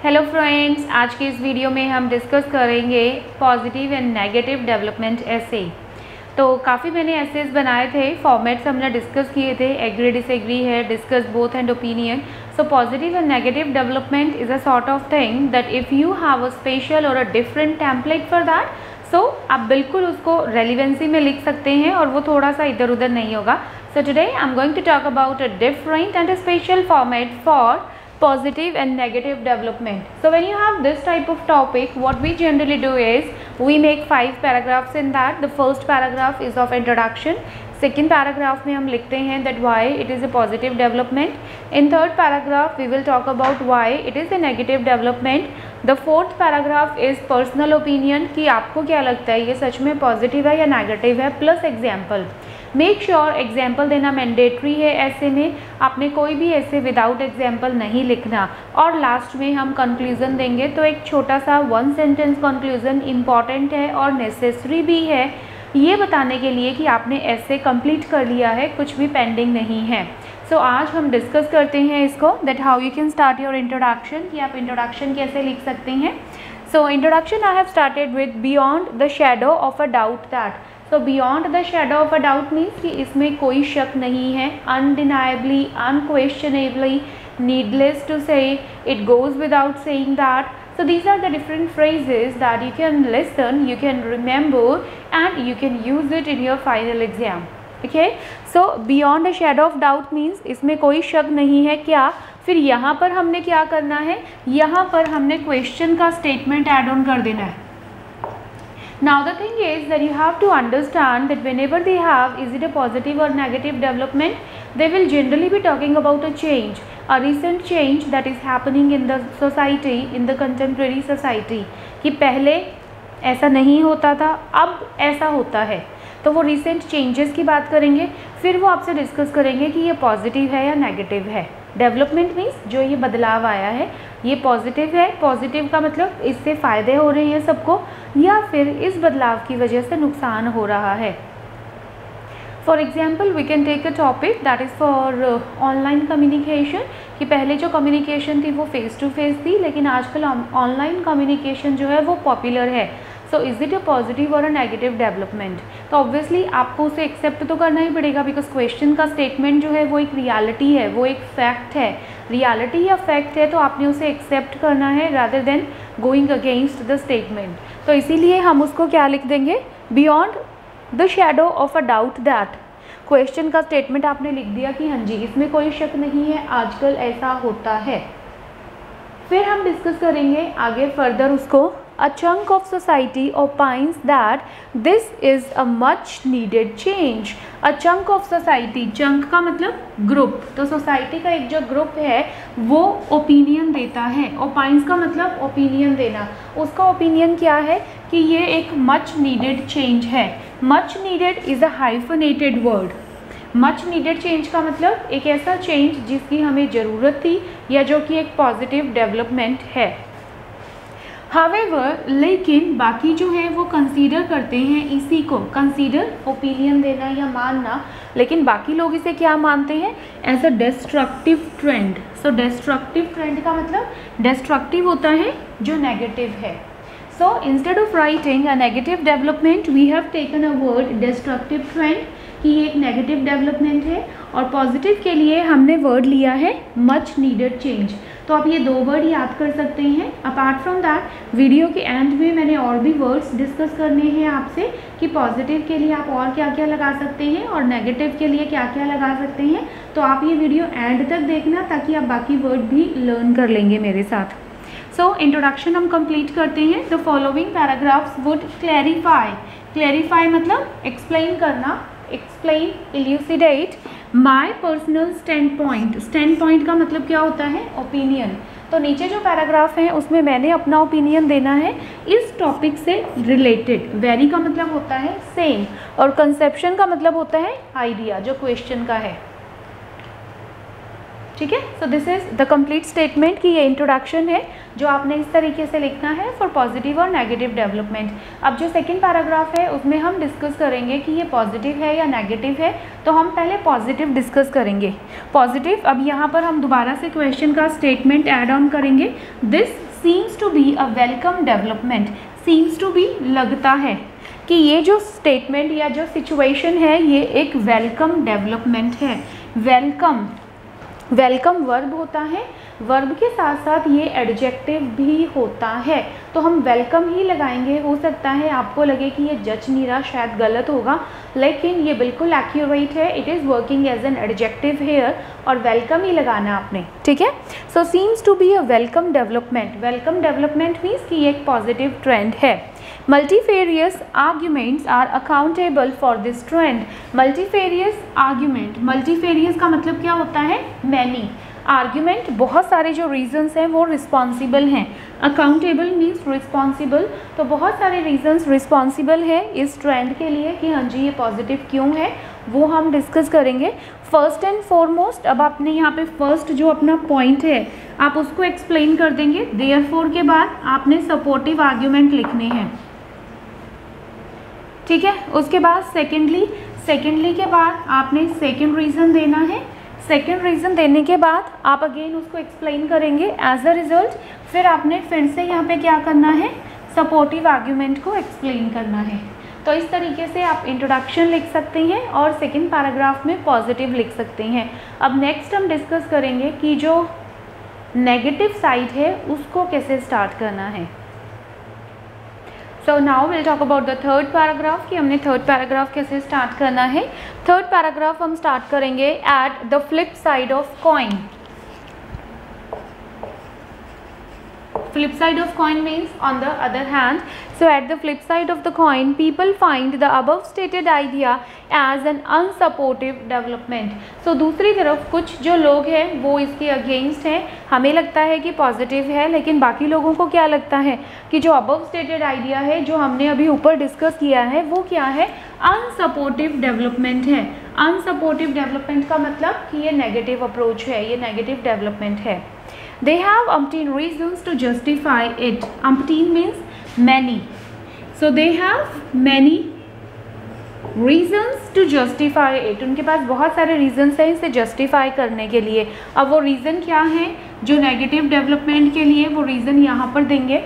Hello friends, आज के इस वीडियो में हम डिस्कस करेंगे पॉजिटिव एंड नेगेटिव डेवलपमेंट ऐसे। तो काफ़ी मैंने एसेस बनाए थे, फॉर्मेट्स हमने डिस्कस किए थे, एग्री डिसएग्री है, discuss both and opinion. So positive and negative development is a sort of thing that if you have a special or a different template for that, so आप बिल्कुल उसको relevancy में लिख सकते हैं और वो थोड़ा सा इधर उधर नहीं होगा। So today I am going to talk about a different and a special format for positive and negative development. So when you have this type of topic, what we generally do is we make 5 paragraphs in that. The first paragraph is of introduction. Second paragraph में हम लिखते हैं that why it is a positive development. In third paragraph we will talk about why it is a negative development. The fourth paragraph is personal opinion कि आपको क्या लगता है ये सच में पॉजिटिव है या नेगेटिव है, plus example. Make sure example देना मैंडेटरी है ऐसे में, आपने कोई भी ऐसे विदाउट एग्जाम्पल नहीं लिखना। और लास्ट में हम कंक्लूज़न देंगे, तो एक छोटा सा 1 सेंटेंस कंक्लूज़न इम्पॉर्टेंट है और नेसेसरी भी है, ये बताने के लिए कि आपने ऐसे कंप्लीट कर लिया है, कुछ भी पेंडिंग नहीं है। सो आज हम डिस्कस करते हैं इसको, that how you can start your introduction, कि आप इंट्रोडक्शन कैसे लिख सकते हैं। So introduction I have started with beyond the shadow of a doubt that. तो beyond the shadow of a doubt means कि इसमें कोई शक नहीं है, undeniably, unquestionably, needless to say, it goes without saying that. So these are the different phrases that you can listen, you can remember and you can use it in your final exam. Okay? So beyond a shadow of doubt means इसमें कोई शक नहीं है क्या। फिर यहाँ पर हमने क्या करना है, यहाँ पर हमने क्वेश्चन का स्टेटमेंट ऐड ऑन कर देना है। Now the thing is that you have to understand that whenever they have, is it a positive or negative development, they will generally be talking about a change, a recent change that is happening in the society, in the contemporary society, कि पहले ऐसा नहीं होता था, अब ऐसा होता है। तो वो रिसेंट चेंजेस की बात करेंगे, फिर वो आपसे डिस्कस करेंगे कि ये पॉजिटिव है या नेगेटिव है। डेवलपमेंट मीन्स जो ये बदलाव आया है ये पॉजिटिव है, पॉजिटिव का मतलब इससे फ़ायदे हो रहे हैं सबको, या फिर इस बदलाव की वजह से नुकसान हो रहा है। For example we can take a topic that is for online communication, कि पहले जो कम्युनिकेशन थी वो फेस टू फेस थी, लेकिन आजकल ऑनलाइन कम्युनिकेशन जो है वो पॉपुलर है। So is it a positive और अ नेगेटिव डेवलपमेंट। तो ऑब्वियसली आपको उसे एक्सेप्ट तो करना ही पड़ेगा, बिकॉज क्वेश्चन का स्टेटमेंट जो है वो एक रियलिटी है, वो एक फैक्ट है। रियलिटी या फैक्ट है तो आपने उसे एक्सेप्ट करना है rather than going against the statement. तो इसीलिए हम उसको क्या लिख देंगे, beyond the shadow of a doubt that. Question का स्टेटमेंट आपने लिख दिया कि हाँ जी इसमें कोई शक नहीं है, आजकल ऐसा होता है। फिर हम डिस्कस करेंगे आगे फर्दर उसको, a chunk of society opines that this is a much needed change. a chunk of society, chunk का मतलब ग्रुप, तो सोसाइटी का एक जो ग्रुप है वो ओपिनियन देता है। opines का मतलब ओपिनियन देना, उसका ओपिनियन क्या है कि ये एक much needed change है। much needed is a hyphenated word. Much needed change का मतलब एक ऐसा चेंज जिसकी हमें ज़रूरत थी या जो कि एक पॉजिटिव डेवलपमेंट है। हावेवर, लेकिन बाकी जो है वो कंसीडर करते हैं इसी को, कंसीडर ओपिनियन देना या मानना, लेकिन बाकी लोग इसे क्या मानते हैं, as a destructive trend. So destructive trend का मतलब डिस्ट्रक्टिव होता है जो नेगेटिव है। So instead of writing a negative development we have taken a word destructive trend, कि ये एक नेगेटिव डेवलपमेंट है, और पॉजिटिव के लिए हमने वर्ड लिया है मच नीडेड चेंज। तो आप ये 2 वर्ड याद कर सकते हैं। अपार्ट फ्रॉम दैट वीडियो के एंड में मैंने और भी वर्ड्स डिस्कस करने हैं आपसे, कि पॉजिटिव के लिए आप और क्या क्या लगा सकते हैं और नेगेटिव के लिए क्या क्या लगा सकते हैं। तो आप ये वीडियो एंड तक देखना ताकि आप बाकी वर्ड भी लर्न कर लेंगे मेरे साथ। सो इंट्रोडक्शन हम कंप्लीट करते हैं। The following paragraphs would clarify, clarify मतलब एक्सप्लेन करना, explain, इल्यूसिडेट my personal stand point. Stand point का मतलब क्या होता है, ओपिनियन। तो नीचे जो पैराग्राफ है उसमें मैंने अपना ओपिनियन देना है इस टॉपिक से रिलेटेड। वेरी का मतलब होता है सेम, और कंसेप्शन का मतलब होता है आइडिया जो क्वेश्चन का है। ठीक है। So this is the complete statement कि ये इंट्रोडक्शन है जो आपने इस तरीके से लिखना है फॉर पॉजिटिव और नेगेटिव डेवलपमेंट। अब जो सेकंड पैराग्राफ है उसमें हम डिस्कस करेंगे कि ये पॉजिटिव है या नेगेटिव है। तो हम पहले पॉजिटिव डिस्कस करेंगे। पॉजिटिव, अब यहाँ पर हम दोबारा से क्वेश्चन का स्टेटमेंट ऐड ऑन करेंगे। This seems to be a welcome development. Seems to be लगता है कि ये जो स्टेटमेंट या जो सिचुएशन है ये एक वेलकम डेवलपमेंट है। वेलकम, वेलकम वर्ब होता है, वर्ब के साथ साथ ये एडजेक्टिव भी होता है, तो हम वेलकम ही लगाएंगे। हो सकता है आपको लगे कि ये जज नहीं रहा, शायद गलत होगा, लेकिन ये बिल्कुल एक्यूरेट है। It is working as an adjective here और वेलकम ही लगाना आपने, ठीक है। So seems to be a welcome development. Welcome development means कि एक पॉजिटिव ट्रेंड है। Multifarious arguments are accountable for this trend. Multifarious argument, multifarious का मतलब क्या होता है? Many. Argument, बहुत सारे जो reasons हैं वो responsible हैं। Accountable means responsible, तो बहुत सारे reasons responsible है इस trend के लिए कि हाँ जी ये positive क्यों है, वो हम डिस्कस करेंगे। फर्स्ट एंड फॉरमोस्ट, अब आपने यहाँ पे फर्स्ट जो अपना पॉइंट है आप उसको एक्सप्लेन कर देंगे। देयरफॉर के बाद आपने सपोर्टिव आर्ग्यूमेंट लिखने हैं, ठीक है। उसके बाद सेकेंडली के बाद आपने सेकेंड रीज़न देना है। सेकेंड रीज़न देने के बाद आप अगेन उसको एक्सप्लेन करेंगे। एज अ रिजल्ट फिर आपने फिर से यहाँ पे क्या करना है, सपोर्टिव आर्ग्यूमेंट को एक्सप्लेन करना है। तो इस तरीके से आप इंट्रोडक्शन लिख सकते हैं और सेकेंड पैराग्राफ में पॉजिटिव लिख सकते हैं। अब नेक्स्ट हम डिस्कस करेंगे कि जो नेगेटिव साइड है उसको कैसे स्टार्ट करना है। So now will talk about the third paragraph कि हमने थर्ड पैराग्राफ कैसे स्टार्ट करना है। थर्ड पैराग्राफ हम स्टार्ट करेंगे at the flip side of coin. Flip side of coin means on the other hand. So at the flip side of the coin, people find the above stated idea as an unsupportive development. So दूसरी तरफ कुछ जो लोग हैं वो इसके against हैं। हमें लगता है कि पॉजिटिव है, लेकिन बाकी लोगों को क्या लगता है कि जो above stated idea है जो हमने अभी ऊपर डिस्कस किया है वो क्या है, अनसपोर्टिव डेवलपमेंट है। अनसपोर्टिव डेवलपमेंट का मतलब कि ये नेगेटिव अप्रोच है, ये नेगेटिव डेवलपमेंट है। They have umpteen reasons to justify it. Umpteen means many. So they have many reasons to justify it. उनके पास बहुत सारे reasons हैं इसे justify करने के लिए। अब वो reason क्या है जो negative development के लिए, वो reason यहाँ पर देंगे,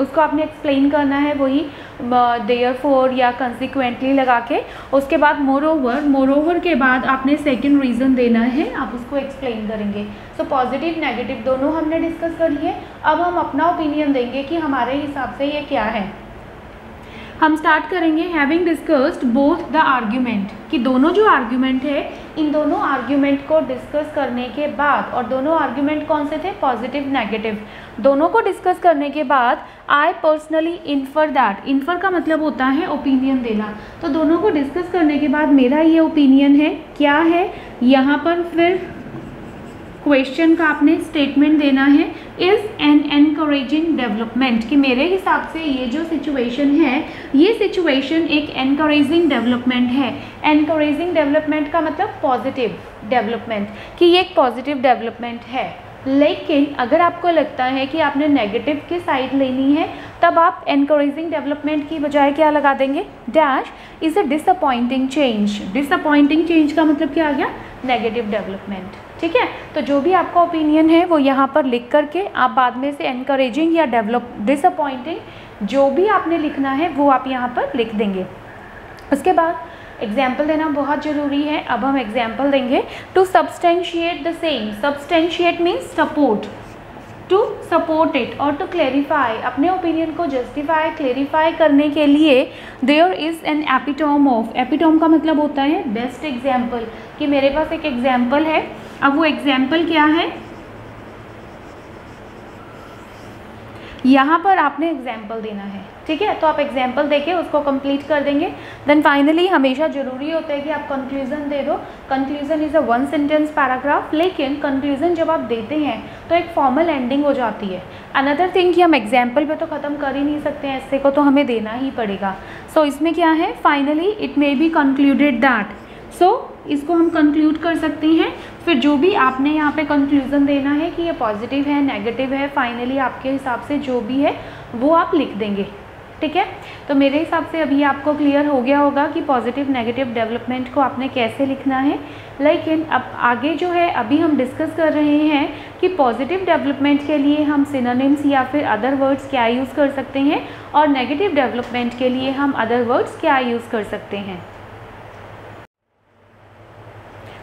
उसको आपने एक्सप्लेन करना है, वही देयरफॉर या कंसिक्वेंटली लगा के। उसके बाद मोरओवर के बाद आपने सेकंड रीज़न देना है, आप उसको एक्सप्लेन करेंगे। सो पॉजिटिव नेगेटिव दोनों हमने डिस्कस कर लिए। अब हम अपना ओपिनियन देंगे कि हमारे हिसाब से ये क्या है। हम स्टार्ट करेंगे having discussed both the argument, कि दोनों जो आर्ग्यूमेंट है इन दोनों आर्ग्यूमेंट को डिस्कस करने के बाद, और दोनों आर्ग्यूमेंट कौन से थे, पॉजिटिव नेगेटिव, दोनों को डिस्कस करने के बाद I personally infer that, infer का मतलब होता है ओपिनियन देना। तो दोनों को डिस्कस करने के बाद मेरा ये ओपिनियन है, क्या है यहाँ पर फिर क्वेश्चन का आपने स्टेटमेंट देना है, इज़ एन एनकरेजिंग डेवलपमेंट, कि मेरे हिसाब से ये जो सिचुएशन है ये सिचुएशन एक एनकरेजिंग डेवलपमेंट है। एनकरेजिंग डेवलपमेंट का मतलब पॉजिटिव डेवलपमेंट, कि ये एक पॉजिटिव डेवलपमेंट है। लेकिन अगर आपको लगता है कि आपने नेगेटिव की साइड लेनी है तब आप एनकरेजिंग डेवलपमेंट की बजाय क्या लगा देंगे, dash is a disappointing change. Disappointing change का मतलब क्या आ गया, नेगेटिव डेवलपमेंट, ठीक है। तो जो भी आपका ओपिनियन है वो यहाँ पर लिख करके आप बाद में से एनकरेजिंग या डिसअपॉइंटिंग जो भी आपने लिखना है वो आप यहाँ पर लिख देंगे। उसके बाद एग्जाम्पल देना बहुत ज़रूरी है। अब हम एग्जाम्पल देंगे। To substantiate the same, substantiate means support, to support it और टू क्लेरिफाई, अपने ओपिनियन को जस्टिफाई क्लेरिफाई करने के लिए there is an epitome of, epitome का मतलब होता है बेस्ट एग्जाम्पल, कि मेरे पास एक एग्जाम्पल है। अब वो एग्जाम्पल क्या है, यहाँ पर आपने एग्जाम्पल देना है, ठीक है। तो आप एग्जाम्पल देके उसको कंप्लीट कर देंगे। देन फाइनली हमेशा ज़रूरी होता है कि आप कंक्लूजन दे दो। Conclusion is a one sentence paragraph, लेकिन कंक्लूजन जब आप देते हैं तो एक फॉर्मल एंडिंग हो जाती है। अनदर थिंग कि हम एग्जाम्पल पे तो ख़त्म कर ही नहीं सकते हैं, ऐसे को तो हमें देना ही पड़ेगा। सो इसमें क्या है, finally it may be concluded that, so इसको हम कंक्लूड कर सकते हैं। फिर जो भी आपने यहाँ पे कंक्लूजन देना है कि ये पॉजिटिव है नेगेटिव है, फाइनली आपके हिसाब से जो भी है वो आप लिख देंगे, ठीक है, तो मेरे हिसाब से अभी आपको क्लियर हो गया होगा कि पॉजिटिव नेगेटिव डेवलपमेंट को आपने कैसे लिखना है। लेकिन अब आगे जो है अभी हम डिस्कस कर रहे हैं कि पॉजिटिव डेवलपमेंट के लिए हम सिनोनिम्स या फिर अदर वर्ड्स क्या यूज़ कर सकते हैं और नेगेटिव डेवलपमेंट के लिए हम अदर वर्ड्स क्या यूज़ कर सकते हैं।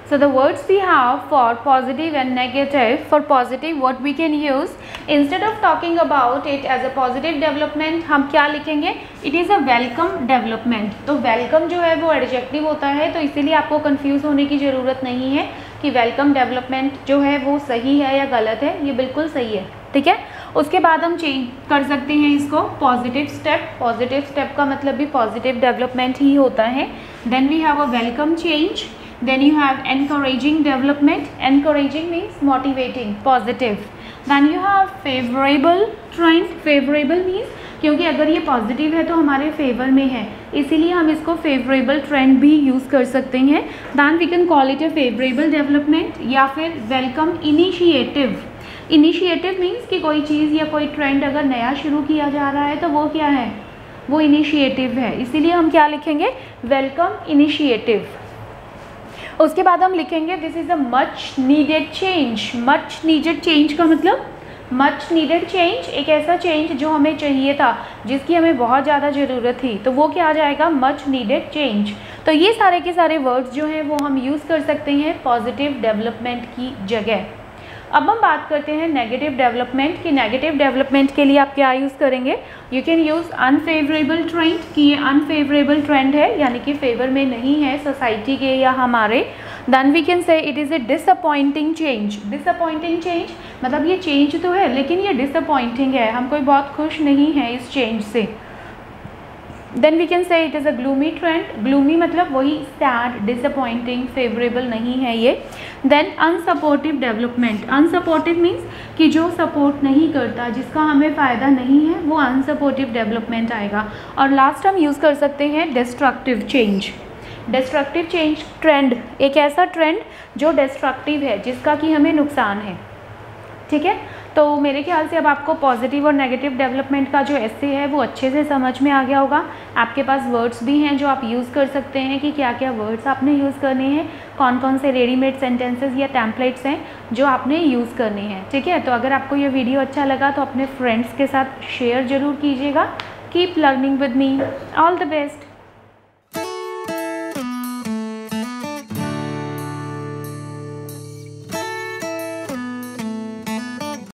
So the words we have for positive and negative. For positive what we can use, instead of talking about it as a positive development, हम क्या लिखेंगे? It is a welcome development. तो welcome जो है वो एडजेक्टिव होता है, तो इसीलिए आपको कंफ्यूज होने की ज़रूरत नहीं है कि वेलकम डेवलपमेंट जो है वो सही है या गलत है, ये बिल्कुल सही है, ठीक है। उसके बाद हम चेंज कर सकते हैं इसको पॉजिटिव स्टेप। पॉजिटिव स्टेप का मतलब भी पॉजिटिव डेवलपमेंट ही होता है। Then we have a welcome change. Then you have encouraging development. Encouraging means motivating, positive. Then you have favorable trend. Favorable means क्योंकि अगर ये पॉजिटिव है तो हमारे फेवर में है, इसीलिए हम इसको फेवरेबल ट्रेंड भी यूज़ कर सकते हैं। Then we can call it a favorable development या फिर वेलकम इनिशिएटिव। इनिशिएटिव मीन्स कि कोई चीज़ या कोई ट्रेंड अगर नया शुरू किया जा रहा है तो वो क्या है, वो इनिशिएटिव है, इसीलिए हम क्या लिखेंगे, वेलकम इनिशिएटिव। उसके बाद हम लिखेंगे this is a much needed change. Much needed change का मतलब, मच नीडेड चेंज एक ऐसा चेंज जो हमें चाहिए था, जिसकी हमें बहुत ज़्यादा ज़रूरत थी, तो वो क्या आ जाएगा, मच नीडेड चेंज। तो ये सारे के सारे वर्ड्स जो हैं वो हम यूज़ कर सकते हैं पॉजिटिव डेवलपमेंट की जगह। अब हम बात करते हैं नेगेटिव डेवलपमेंट की। नेगेटिव डेवलपमेंट के लिए आप क्या यूज़ करेंगे, you can use unfavourable trend कि ये अनफेवरेबल ट्रेंड है, यानी कि फेवर में नहीं है सोसाइटी के या हमारे। Then we can say it is a disappointing change. Disappointing change मतलब ये चेंज तो है लेकिन ये डिसअपॉइंटिंग है, हम कोई बहुत खुश नहीं है इस चेंज से। Then we can say it is a gloomy trend. Gloomy मतलब वही सैड, डिसअपॉइंटिंग, फेवरेबल नहीं है ये। Then unsupportive development. Unsupportive means कि जो सपोर्ट नहीं करता, जिसका हमें फ़ायदा नहीं है, वो अनसपोर्टिव डेवलपमेंट आएगा। और लास्ट हम यूज़ कर सकते हैं destructive change. Destructive change trend एक ऐसा ट्रेंड जो डिस्ट्रक्टिव है, जिसका कि हमें नुकसान है, ठीक है। तो मेरे ख्याल से अब आपको पॉजिटिव और नेगेटिव डेवलपमेंट का जो एस्से है वो अच्छे से समझ में आ गया होगा। आपके पास वर्ड्स भी हैं जो आप यूज़ कर सकते हैं कि क्या क्या वर्ड्स आपने यूज़ करने हैं, कौन कौन से रेडीमेड सेंटेंसेस या टेम्पलेट्स हैं जो आपने यूज़ करने हैं, ठीक है। तो अगर आपको ये वीडियो अच्छा लगा तो अपने फ्रेंड्स के साथ शेयर ज़रूर कीजिएगा। Keep learning with me. All the best.